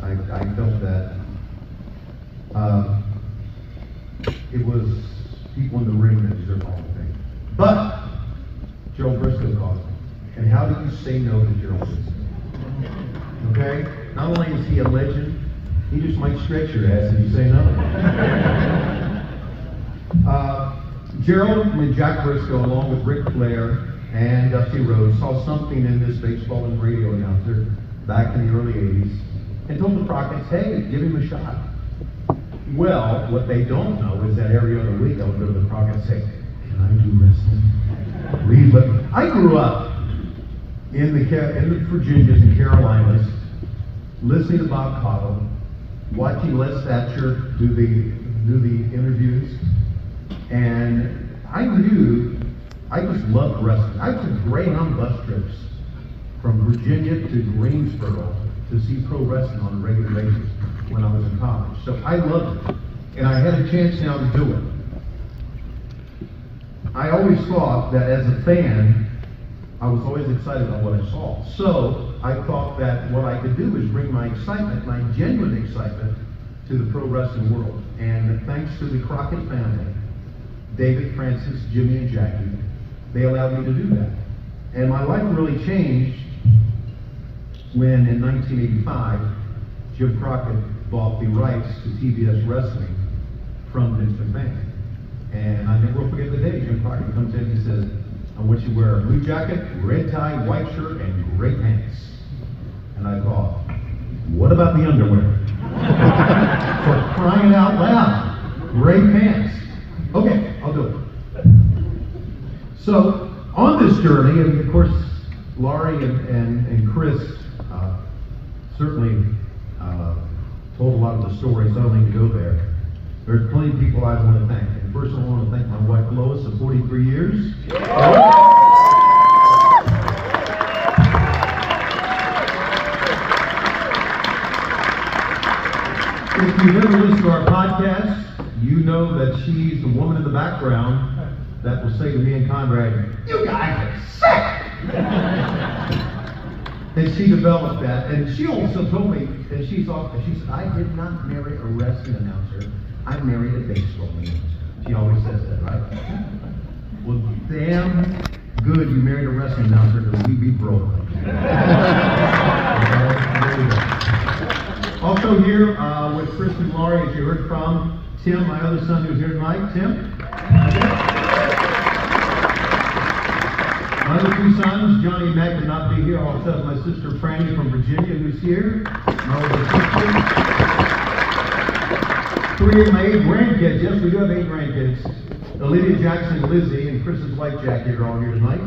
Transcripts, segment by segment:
I felt that it was people in the ring that deserved all the things. But Gerald Briscoe calls me. And how do you say no to Gerald Briscoe? Okay? Not only is he a legend, he just might stretch your ass if you say no. Gerald and Jack Briscoe, along with Ric Flair and Dusty Rhodes, saw something in this baseball and radio announcer back in the early 80s and told the Crockett's, hey, give him a shot. Well, what they don't know is that every other week I would go to the Crockett and say, can I do wrestling? Please let me. I grew up in the Virginias and Carolinas, listening to Bob Caudle, watching Les Thatcher do the interviews, and I just loved wrestling. I took Greyhound bus trips from Virginia to Greensboro to see pro wrestling on a regular basis when I was in college. So I loved it, and I had a chance now to do it. I always thought that as a fan, I was always excited about what I saw. So I thought that what I could do is bring my excitement, my genuine excitement, to the pro wrestling world. And thanks to the Crockett family, David, Francis, Jimmy, and Jackie, they allowed me to do that. And my life really changed when, in 1985, Jim Crockett bought the rights to TBS Wrestling from Vince McMahon. And I never will forget the day Jim Crockett comes in and he says, I want you to wear a blue jacket, red tie, white shirt, and gray pants. And I thought, what about the underwear? For crying out loud, gray pants. Okay, I'll do it. So, on this journey, and of course, Laurie and Chris certainly told a lot of the stories. I don't need to go there. There's plenty of people I want to thank. And first, I want to thank my wife Lois of 43 years. If you've ever listened to our podcast, you know that she's the woman in the background that will say to me and Conrad, you guys are sick! And she developed that. And she also told me, and she said, I did not marry a wrestling announcer. I married a baseball announcer. She always says that, right? Well, damn good you married a wrestling announcer because we'd be broke. Also here with Chris and Laurie, as you heard from, Tim, my other son who's here tonight. Tim? My other two sons, Johnny and Mac, could not be here. I also have my sister Franny from Virginia who's here. My older sister. 3 of my 8 grandkids. Yes, we do have 8 grandkids. Olivia, Jackson, Lizzie, and Chris's wife Jackie are all here tonight.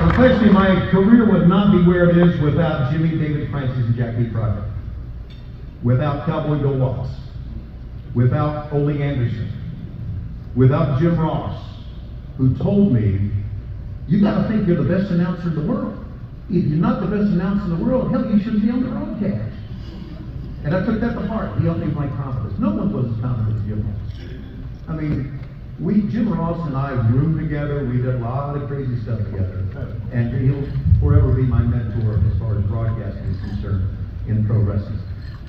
Professionally, my career would not be where it is without Jimmy, David, Francis, and Jackie Crockett. Without Cowboy Bill Watts. Without Ole Anderson. Without Jim Ross, who told me, you got to think you're the best announcer in the world. If you're not the best announcer in the world, hell, you shouldn't be on the broadcast. And I took that to heart. He helped me with my confidence. No one was as confident as Jim Ross. I mean, Jim Ross and I roomed together. We did a lot of crazy stuff together. And he'll forever be my mentor as far as broadcasting is concerned in pro wrestling.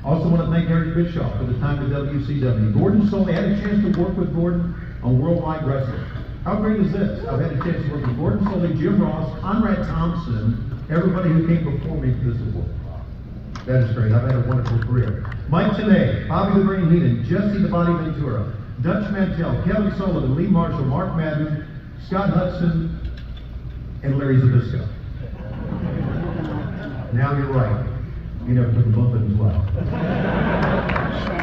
Also want to thank Eric Bischoff for the time at WCW. Gordon Soley, I had a chance to work with Gordon on Worldwide Wrestling. How great is this? I've had a chance to work with Gordon Soley, Jim Ross, Conrad Thompson, everybody who came before me for this award. That is great. I've had a wonderful career. Mike Tenay, Bobby the Brain Heenan, Jesse the Body Ventura, Dutch Mantell, Kelly Sullivan, Lee Marshall, Mark Madden, Scott Hudson, and Larry Zbyszko. Now you're right. He never took a bump in his life.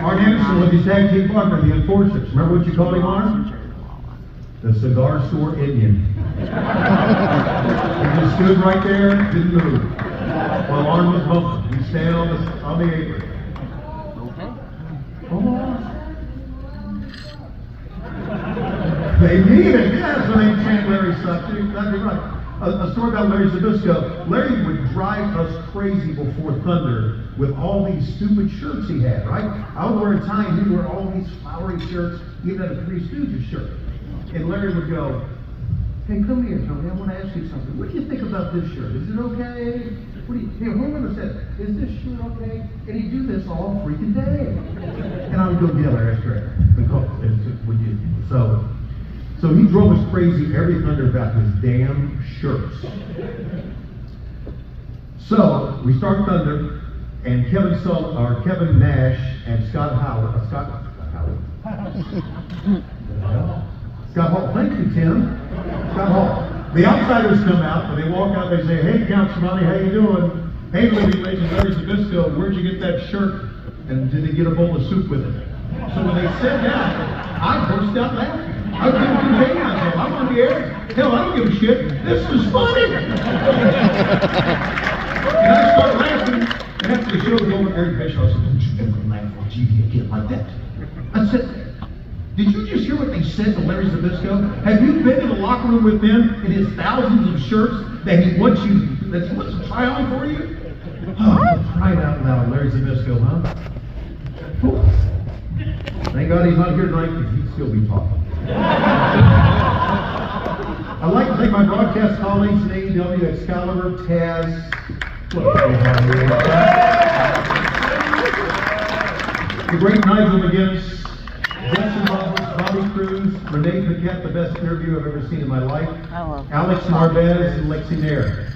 Arn Anderson was his tag team partner, the Enforcers. Remember what you called him, Arn? The Cigar Store Indian. He just stood right there, didn't move. While Arn was bumping. He stayed on the apron. They need it. Yes, when they chant Larry sucks. You're exactly right. A story about Larry Zbyszko. Larry would drive us crazy before Thunder with all these stupid shirts he had, right? I would wear a tie and he'd wear all these flowery shirts, even had a Three Stooges shirt. And Larry would go, hey, come here, Tony, I want to ask you something. What do you think about this shirt? Is it okay? What do you, homeowner said, is this shirt okay? And he'd do this all freaking day. And I would go get Larry straight. So he drove us crazy every Thunder about his damn shirts. So we start Thunder, and Kevin Nash and Scott Howell, thank you, Tim. Scott Hall. The outsiders come out, and they walk out, they say, hey, Count Schiavone, how you doing? Hey, Libby Legend, Larry Zabisco, where'd you get that shirt? And did they get a bowl of soup with it? So when they sat down, I burst out laughing. I was giving them myself. I'm on the air. Hell, I don't give a shit. This is funny. And I start laughing, and after the show was over, Eric Bischoff said, don't you ever laugh on TV again like that. I said, did you just hear what they said to Larry Zabisco? Have you been in the locker room with him in his thousands of shirts that he wants to try on for you? Oh, crying out loud, Larry Zabisco, huh? Whew. Thank God he's not here tonight, because he'd still be talking. I'd like to thank my broadcast colleagues in AEW, Excalibur, Thesz, the great Nigel McGuinness, Justin Roberts, Bobby Cruz, Renee Paquette, the best interview I've ever seen in my life, Alex Narvez, and Lexi Nair.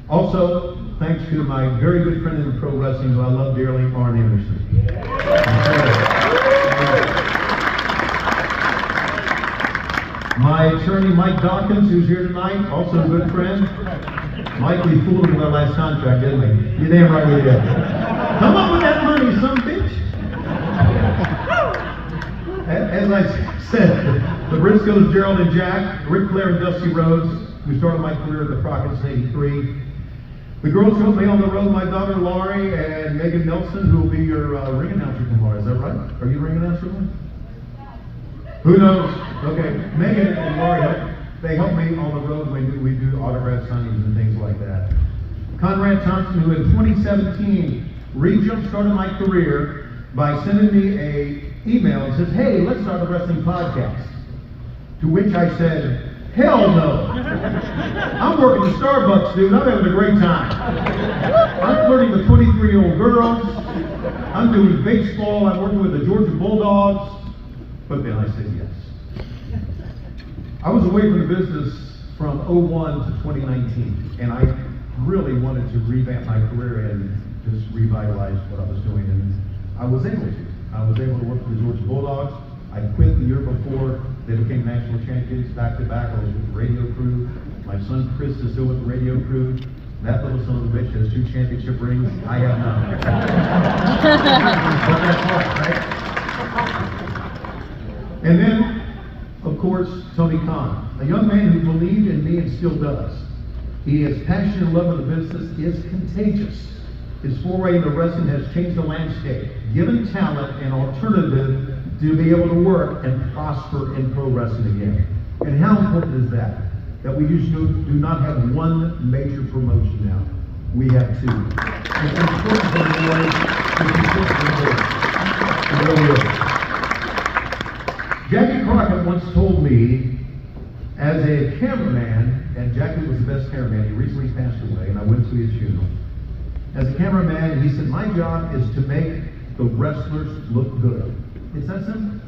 Also, thanks to my very good friend in pro wrestling who I love dearly, Arn Anderson. My attorney, Mike Dawkins, who's here tonight, also a good friend. Mike, we fooled him with our last contract, didn't we? You're damn right we did. Come up with that money, son bitch. As I said, the Briscoes, Gerald and Jack, Ric Flair and Dusty Rhodes, who started my career at the Crockett's in '83. The girls who helped me on the road, my daughter Laurie and Megan Nelson, who will be your ring announcer tomorrow. Is that right? Are you the ring announcer tomorrow? Who knows? Okay, Megan and Laurie, they helped me on the road when we do autograph signings and things like that. Conrad Thompson, who in 2017 jump-started my career by sending me an email and says, hey, let's start a wrestling podcast. To which I said, hell no. I'm working at Starbucks, dude. I'm having a great time. I'm flirting with 23-year-old girls. I'm doing baseball. I'm working with the Georgia Bulldogs. But then I said yes. I was away from the business from '01 to 2019, and I really wanted to revamp my career and just revitalize what I was doing, and I was able to. I was able to work for the Georgia Bulldogs. I quit the year before they became national champions, back to back. I was with the radio crew. My son Chris is still with the radio crew. That little son of a bitch has 2 championship rings. I have none. But that's right? And then, of course, Tony Khan, a young man who believed in me and still does. His passion and love of the business is contagious. His foray into wrestling has changed the landscape, given talent an alternative to be able to work and prosper in pro wrestling again. And how important is that? That we just do not have one major promotion now. We have 2. It's important for the boys. It's important for the boys. It really is. Jackie Crockett once told me, as a cameraman, and Jackie was the best cameraman, he recently passed away, and I went to his funeral. As a cameraman, he said, my job is to make the wrestlers look good. It's that simple.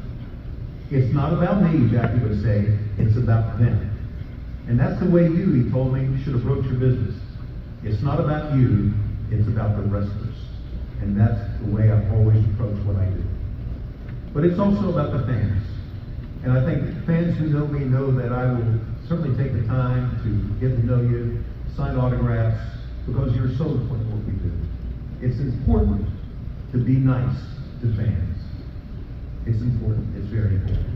It's not about me, Jackie would say, it's about them. And that's the way he told me, you should approach your business. It's not about you, it's about the wrestlers. And that's the way I've always approached what I do. But it's also about the fans. And I think fans who know me know that I will certainly take the time to get to know you, sign autographs, because you're so important what we do. It's important to be nice to fans. It's important. It's very important.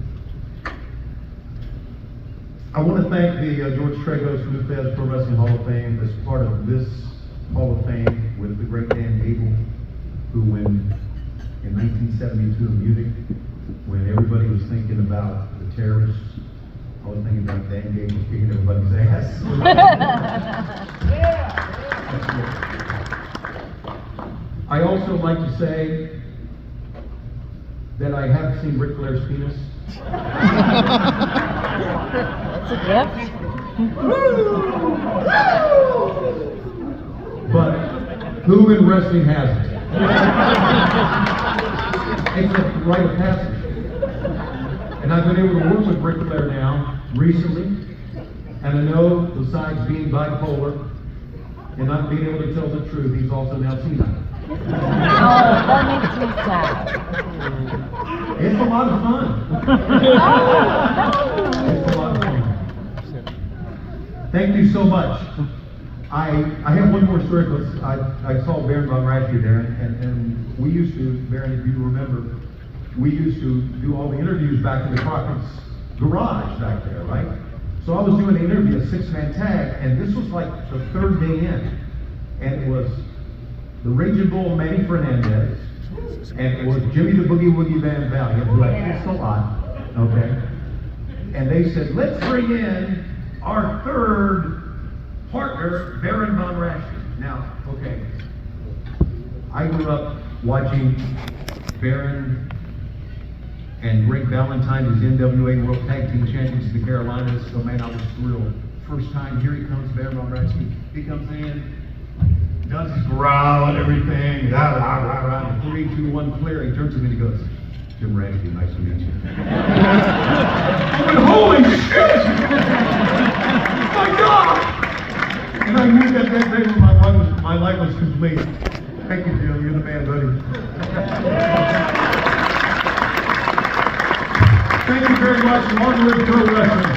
I want to thank the George Tragos from the Thesz Pro Wrestling Hall of Fame as part of this Hall of Fame with the great Dan Gable, who in 1972 in Munich, when everybody was thinking about the terrorists, I was thinking about Dan Gable kicking everybody's ass. I also like to say that I have seen Ric Flair's penis. That's a gift. Who in wrestling hasn't? It's a rite of passage. And I've been able to work with Ric Flair now, recently, and I know, besides being bipolar and not being able to tell the truth, he's also now senile. Oh, that makes me sad. It's a lot of fun. It's a lot of fun. Thank you so much. I have one more story, because I saw Baron von Raschke there, and we used to, Baron, if you remember, we used to do all the interviews back in the Crockett's garage back there, right? So I was doing an interview, a 6-man tag, and this was like the third day in, and it was the Raging Bull Manny Fernandez, and it was Jimmy the Boogie Woogie Van Valiant, who I think is still on, okay? And they said, let's bring in our third partner, Baron von Raschke. Now, okay, I grew up watching Baron and Greg Valentine, who's NWA World Tag Team Champions in the Carolinas. So man, I was thrilled. First time, here he comes, Baron von Raschke. He comes in, does his growl and everything. Rah, rah, rah, rah. 3, 2, 1, clear. He turns to me and he goes, Jim Raschke, nice to meet you. I went, holy shit! My God! And I knew that day my life was complete. Thank you, Jim. You're the man, buddy. Thank you very much. Long live pro wrestling.